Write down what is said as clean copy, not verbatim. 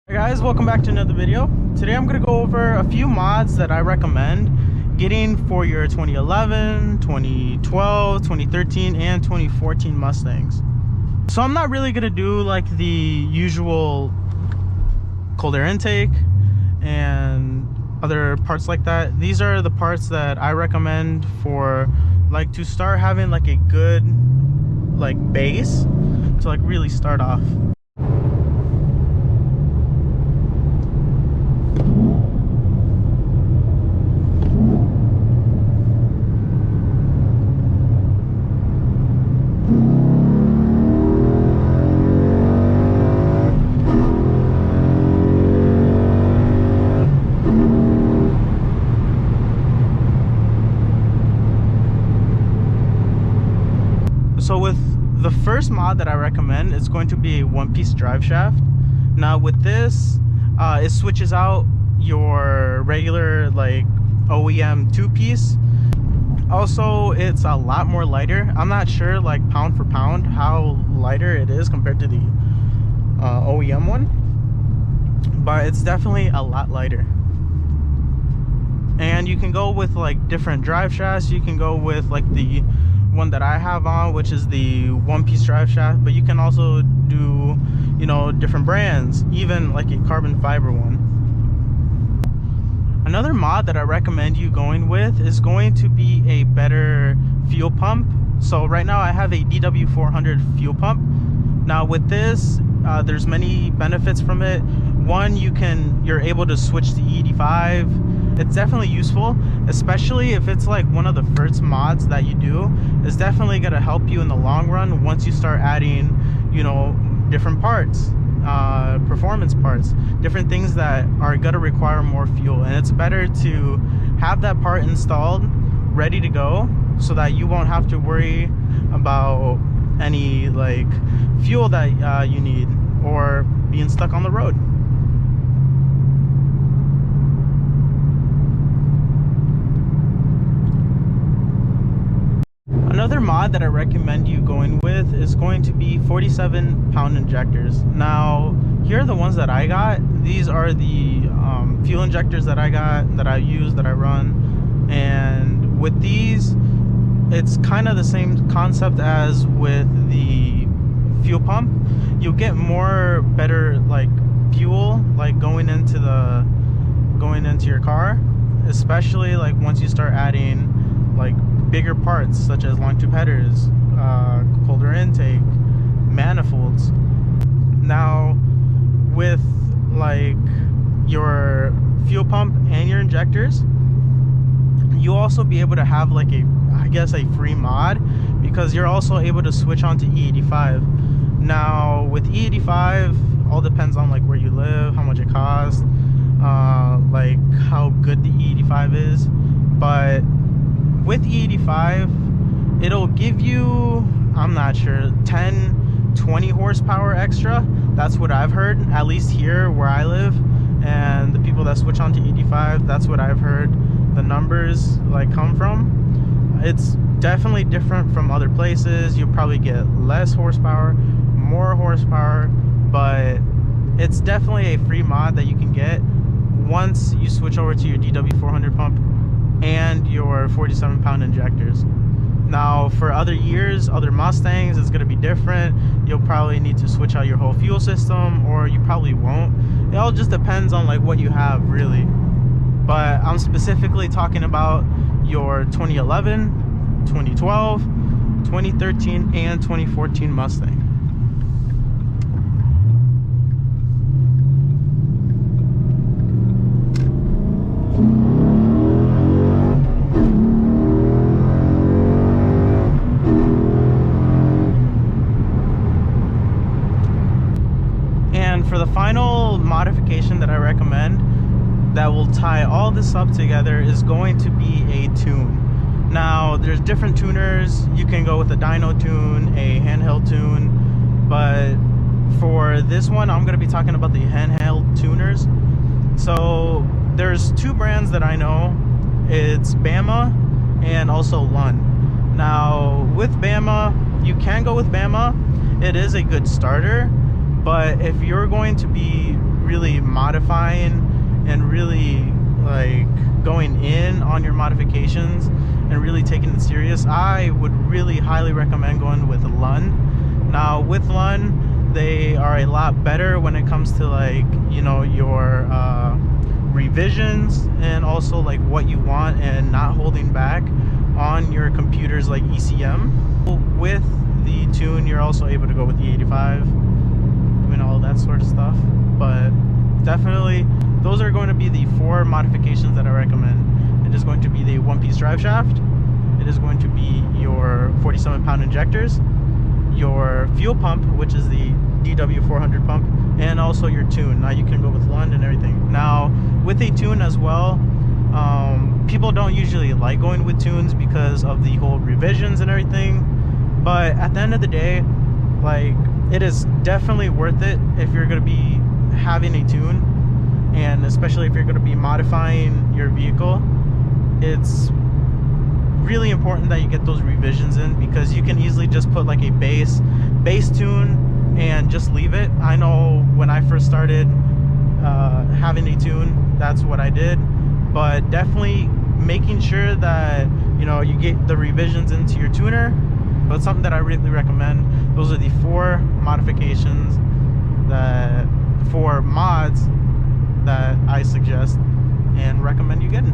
Hey guys, welcome back to another video. Today I'm going to go over a few mods that I recommend getting for your 2011, 2012, 2013, and 2014 Mustangs. So I'm not really going to do like the usual cold air intake and other parts like that. These are the parts that I recommend for like to start having like a good like base to like really start off. So with the first mod that I recommend, it's going to be a one-piece drive shaft. Now with this, it switches out your regular like OEM two-piece. Also, it's a lot more lighter. I'm not sure like pound for pound how lighter it is compared to the OEM one, but it's definitely a lot lighter. And you can go with like different drive shafts. You can go with like the one that I have on, which is the one-piece drive shaft, but you can also do, you know, different brands, even like a carbon fiber one. Another mod that I recommend you going with is going to be a better fuel pump. So right now I have a DW400 fuel pump. Now with this, there's many benefits from it. One, you're able to switch to E85. It's definitely useful, especially if it's like one of the first mods that you do. It's definitely going to help you in the long run once you start adding, you know, different parts, performance parts, different things that are going to require more fuel. And it's better to have that part installed, ready to go, so that you won't have to worry about any like fuel that you need or being stuck on the road. Another mod that I recommend you going with is going to be 47-pound injectors. Now, here are the ones that I got. These are the fuel injectors that I got, that I use, that I run. And with these, it's kind of the same concept as with the fuel pump. You'll get more better like fuel like going into your car, especially like once you start adding like bigger parts such as long tube headers, cold air intake, manifolds. Now with like your fuel pump and your injectors, you'll also be able to have like a free mod, because you're also able to switch on to E85. Now with E85, all depends on like where you live, how much it costs, like how good the E85 is. But with E85, it'll give you, I'm not sure, 10-20 horsepower extra. That's what I've heard, at least here where I live, and the people that switch on to E85, that's what I've heard the numbers like come from. It's definitely different from other places. You'll probably get less horsepower, more horsepower, but it's definitely a free mod that you can get once you switch over to your DW400 pump and your 47-pound injectors. Now for other years, other Mustangs, it's going to be different. You'll probably need to switch out your whole fuel system, or you probably won't. It all just depends on like what you have really. But I'm specifically talking about your 2011, 2012, 2013, and 2014 Mustang. For the final modification that I recommend that will tie all this up together is going to be a tune. Now there's different tuners. You can go with a dyno tune, a handheld tune, but for this one I'm going to be talking about the handheld tuners. So there's two brands that I know. It's Bama and also Lund. Now with Bama, you can go with Bama. It is a good starter, but if you're going to be really modifying and really like going in on your modifications and really taking it serious, I would really highly recommend going with Lund. Now with Lund, they are a lot better when it comes to like, you know, your revisions and also like what you want and not holding back on your computers like ECM. With the tune, you're also able to go with the 85, doing all that sort of stuff. But definitely those are going to be the 4 modifications that I recommend. It is going to be the one-piece drive shaft, it is going to be your 47-pound injectors, your fuel pump, which is the DW400 pump, and also your tune. Now you can go with Lund and everything. Now with a tune as well, people don't usually like going with tunes because of the whole revisions and everything, but at the end of the day, like, it is definitely worth it if you're going to be having a tune, and especially if you're going to be modifying your vehicle. It's really important that you get those revisions in, because you can easily just put like a base tune and just leave it. I know when I first started having a tune, that's what I did. But definitely making sure that, you know, you get the revisions into your tuner. But something that I really recommend. Those are the 4 modifications, that 4 mods that I suggest and recommend you getting.